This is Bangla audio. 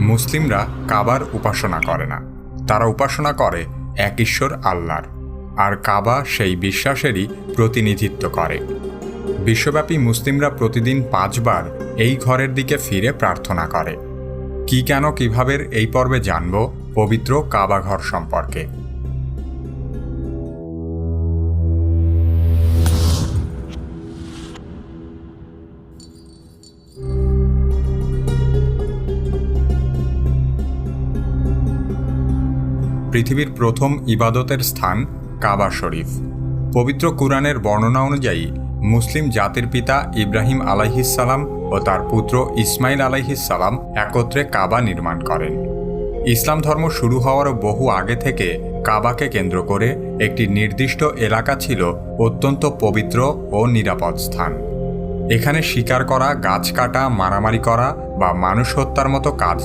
মুসলিমরা কাবার উপাসনা করে না, তারা উপাসনা করে এক ঈশ্বর আল্লাহর, আর কাবা সেই বিশ্বাসেরই প্রতিনিধিত্ব করে। বিশ্বব্যাপী মুসলিমরা প্রতিদিন 5 বার এই ঘরের দিকে ফিরে প্রার্থনা করে। কি কেন কিভাবে এই পর্বে জানব পবিত্র কাবা ঘর সম্পর্কে। পৃথিবীর প্রথম ইবাদতের স্থান কাবা শরীফ। পবিত্র কুরআনের বর্ণনা অনুযায়ী মুসলিম জাতির পিতা ইব্রাহিম আলাইহিসসালাম ও তার পুত্র ইসমাইল আলাইহিসসালাম একত্রে কাবা নির্মাণ করেন। ইসলাম ধর্ম শুরু হওয়ারও বহু আগে থেকে কাবাকে কেন্দ্র করে একটি নির্দিষ্ট এলাকা ছিল অত্যন্ত পবিত্র ও নিরাপদ স্থান। এখানে শিকার করা, গাছ কাটা, মারামারি করা বা মানুষ হত্যার মতো কাজ